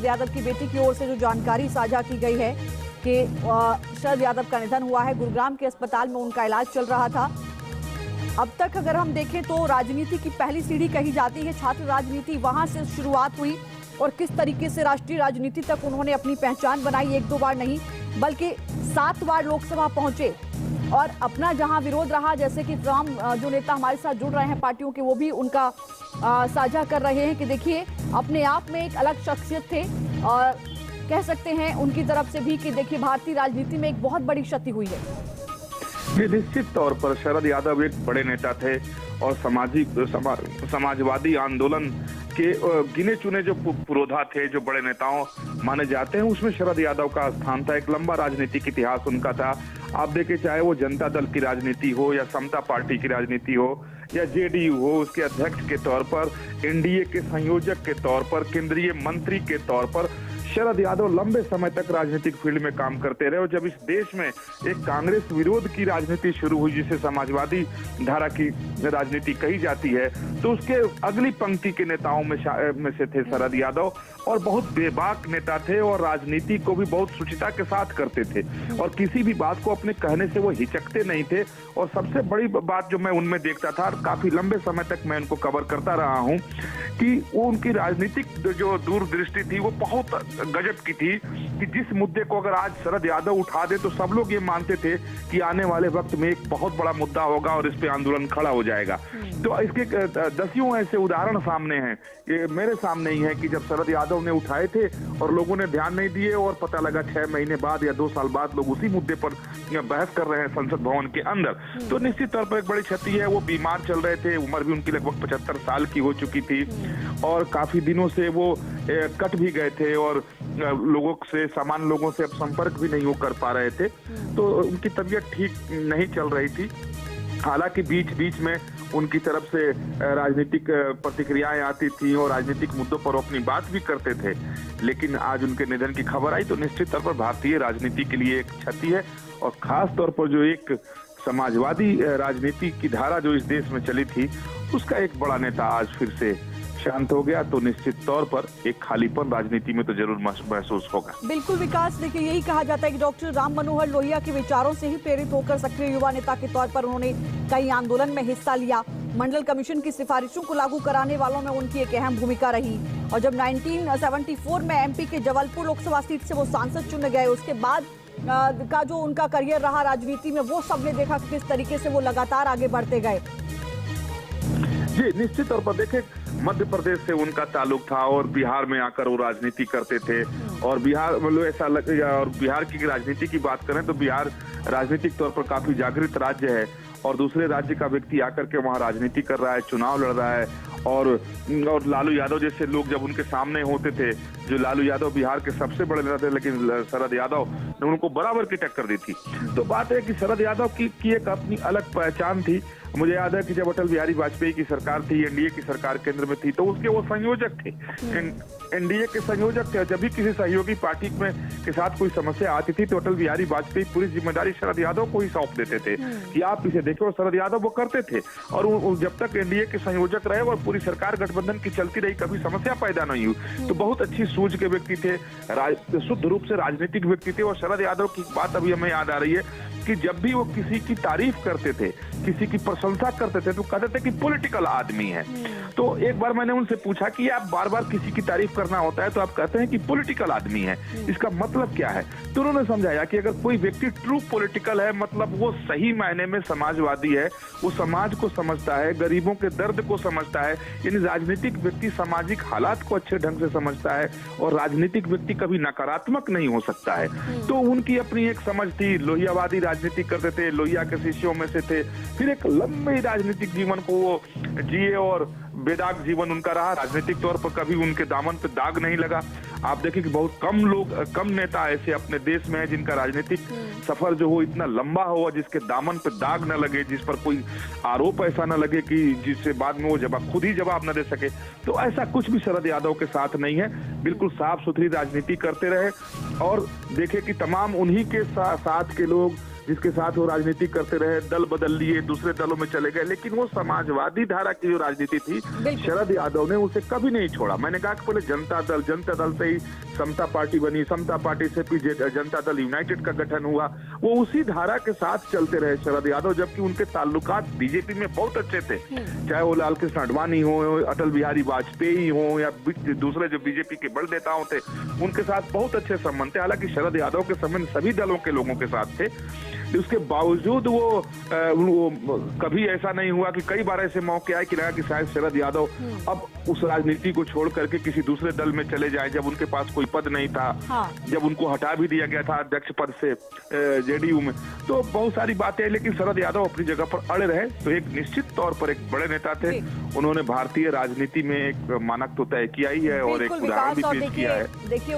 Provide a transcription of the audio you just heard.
यादव की बेटी की ओर से जो जानकारी साझा की गई है कि शरद यादव का निधन हुआ है। गुरुग्राम के अस्पताल में उनका इलाज चल रहा था। अब तक अगर हम देखें तो राजनीति की पहली सीढ़ी कही जाती है छात्र राजनीति, वहां से शुरुआत हुई और किस तरीके से राष्ट्रीय राजनीति तक उन्होंने अपनी पहचान बनाई। एक दो बार नहीं बल्कि 7 बार लोकसभा पहुंचे और अपना जहां विरोध रहा, जैसे कि तमाम जो नेता हमारे साथ जुड़ रहे हैं पार्टियों के, वो भी उनका साझा कर रहे हैं कि देखिए अपने आप में एक अलग शख्सियत थे और कह सकते हैं उनकी तरफ से भी कि देखिए भारतीय राजनीति में एक बहुत बड़ी क्षति हुई है। ये निश्चित तौर पर शरद यादव एक बड़े नेता थे और समाजवादी आंदोलन के गिने चुने जो पुरोधा थे, जो बड़े नेताओं माने जाते हैं, उसमें शरद यादव का स्थान था। एक लंबा राजनीतिक इतिहास उनका था। आप देखें, चाहे वो जनता दल की राजनीति हो या समता पार्टी की राजनीति हो या जेडीयू हो, उसके अध्यक्ष के तौर पर, एनडीए के संयोजक के तौर पर, केंद्रीय मंत्री के तौर पर शरद यादव लंबे समय तक राजनीतिक फील्ड में काम करते रहे। और जब इस देश में एक कांग्रेस विरोध की राजनीति शुरू हुई, जिसे समाजवादी धारा की राजनीति कही जाती है, तो उसके अगली पंक्ति के नेताओं में से थे शरद यादव। और बहुत बेबाक नेता थे और राजनीति को भी बहुत शुचिता के साथ करते थे और किसी भी बात को अपने कहने से वो हिचकते नहीं थे। और सबसे बड़ी बात जो मैं उनमें देखता था, और काफी लंबे समय तक मैं उनको कवर करता रहा हूं, कि वो उनकी राजनीतिक जो दूरदृष्टि थी वो बहुत गजब की थी कि जिस मुद्दे को अगर आज शरद यादव उठा दे तो सब लोग ये मानते थे कि आने वाले वक्त में एक बहुत बड़ा मुद्दा होगा और इस पे आंदोलन खड़ा हो जाएगा। तो इसके दसियों ऐसे उदाहरण सामने हैं, ये मेरे सामने ही है कि जब शरद यादव ने उठाए थे और लोगों ने ध्यान नहीं दिए और पता लगा 6 महीने बाद या 2 साल बाद लोग उसी मुद्दे पर बहस कर रहे हैं संसद भवन के अंदर। तो निश्चित तौर पर एक बड़ी क्षति है। वो बीमार चल रहे थे, उम्र भी उनकी लगभग 75 साल की हो चुकी थी और काफी दिनों से वो कट भी गए थे और लोगों से, सामान्य लोगों से अब संपर्क भी नहीं वो कर पा रहे थे। तो उनकी तबीयत ठीक नहीं चल रही थी। हालांकि बीच बीच में उनकी तरफ से राजनीतिक प्रतिक्रियाएं आती थी और राजनीतिक मुद्दों पर अपनी बात भी करते थे, लेकिन आज उनके निधन की खबर आई तो निश्चित तौर पर भारतीय राजनीति के लिए एक क्षति है। और खास तौर पर जो एक समाजवादी राजनीति की धारा जो इस देश में चली थी, उसका एक बड़ा नेता आज फिर से शांत हो गया, तो निश्चित तौर पर एक खालीपन राजनीति में तो जरूर महसूस होगा। बिल्कुल विकास, देखिए यही कहा जाता है कि डॉक्टर राम मनोहर लोहिया के विचारों से ही प्रेरित होकर सक्रिय युवा नेता के तौर पर उन्होंने कई आंदोलन में हिस्सा लिया। मंडल कमीशन की सिफारिशों को लागू कराने वालों में उनकी एक अहम भूमिका रही और जब 1974 में एमपी के जबलपुर लोकसभा सीट से वो सांसद चुने गए, उसके बाद का जो उनका करियर रहा राजनीति में, वो सबने देखा किस तरीके से वो लगातार आगे बढ़ते गए। जी निश्चित तौर पर देखें, मध्य प्रदेश से उनका ताल्लुक था और बिहार में आकर वो राजनीति करते थे और बिहार मतलब ऐसा और बिहार की राजनीति की बात करें तो बिहार राजनीतिक तौर पर काफी जागृत राज्य है और दूसरे राज्य का व्यक्ति आकर के वहाँ राजनीति कर रहा है, चुनाव लड़ रहा है। और लालू यादव जैसे लोग जब उनके सामने होते थे, जो लालू यादव बिहार के सबसे बड़े नेता थे, लेकिन शरद यादव ने उनको बराबर की टक्कर दी थी। तो बात है कि शरद यादव की एक अपनी अलग पहचान थी। मुझे याद है कि जब अटल बिहारी वाजपेयी की सरकार थी, एनडीए की सरकार केंद्र में थी, तो उसके वो संयोजक थे, एनडीए के संयोजक थे। जब भी किसी सहयोगी पार्टी में के साथ कोई समस्या आती थी तो अटल बिहारी वाजपेयी पूरी जिम्मेदारी शरद यादव को ही सौंप देते थे कि आप इसे देखो, और शरद यादव वो करते थे। और जब तक एनडीए के संयोजक रहे और पूरी सरकार गठबंधन की चलती रही, कभी समस्या पैदा नहीं हुई। तो बहुत अच्छी सूझ के व्यक्ति थे, शुद्ध रूप से राजनीतिक व्यक्ति थे। और शरद यादव की बात अभी हमें याद आ रही है कि जब भी वो किसी की तारीफ करते थे, किसी की प्रशंसा करते थे, तो कहते थे कि पॉलिटिकल आदमी है। तो एक बार मैंने उनसे पूछा कि आप बार बार किसी की तारीफ करना होता है तो आप कहते हैं कि पॉलिटिकल आदमी है, इसका मतलब क्या है? तो उन्होंने समझाया कि अगर कोई व्यक्ति ट्रू पॉलिटिकल है, मतलब वो सही मायने में समाजवादी है, वो समाज को समझता है, गरीबों के दर्द को समझता है। यानी राजनीतिक व्यक्ति सामाजिक हालात को अच्छे ढंग से समझता है और राजनीतिक व्यक्ति कभी नकारात्मक नहीं हो सकता है। तो उनकी अपनी एक समझ थी, लोहियावादी राजनीति करते थे, लोहिया के शिष्यों में से थे। फिर एक लंबे राजनीतिक जीवन को वो जिए और बेदाग जीवन उनका रहा। राजनीतिक तौर पर कभी उनके दामन पे दाग नहीं लगा। आप देखें कि बहुत कम नेता ऐसे अपने देश में है जिनका राजनीतिक सफर जो हो इतना लंबा हो, जिसके दामन पे दाग न लगे, जिस पर कोई आरोप ऐसा न लगे कि जिससे बाद में वो खुद ही जवाब न दे सके। तो ऐसा कुछ भी शरद यादव के साथ नहीं है। बिल्कुल साफ सुथरी राजनीति करते रहे और देखे कि तमाम उन्हीं के साथ के लोग जिसके साथ वो राजनीति करते रहे, दल बदल लिए, दूसरे दलों में चले गए, लेकिन वो समाजवादी धारा की जो राजनीति थी शरद यादव ने उसे कभी नहीं छोड़ा। मैंने कहा कि पहले जनता दल से ही समता पार्टी बनी, समता पार्टी से फिर जनता दल यूनाइटेड का गठन हुआ। वो उसी धारा के साथ चलते रहे शरद यादव, जबकि उनके ताल्लुकात बीजेपी में बहुत अच्छे थे, चाहे वो लाल कृष्ण आडवाणी हो, अटल बिहारी वाजपेयी हो, या दूसरे जो बीजेपी के बड़ नेताओं थे उनके साथ बहुत अच्छे संबंध थे। हालांकि शरद यादव के संबंध सभी दलों के लोगों के साथ थे, उसके बावजूद वो कभी ऐसा नहीं हुआ कि कई बार ऐसे मौके आए कि लगा कि शायद शरद यादव अब उस राजनीति को छोड़ करके किसी दूसरे दल में चले जाए, जब उनके पास कोई पद नहीं था। जब उनको हटा भी दिया गया था अध्यक्ष पद से जेडीयू में, तो बहुत सारी बातें, लेकिन शरद यादव अपनी जगह पर अड़े रहे। तो एक निश्चित तौर पर एक बड़े नेता थे, उन्होंने भारतीय राजनीति में एक मानक तो तय किया ही है और एक उदाहरण भी पेश किया है। देखिए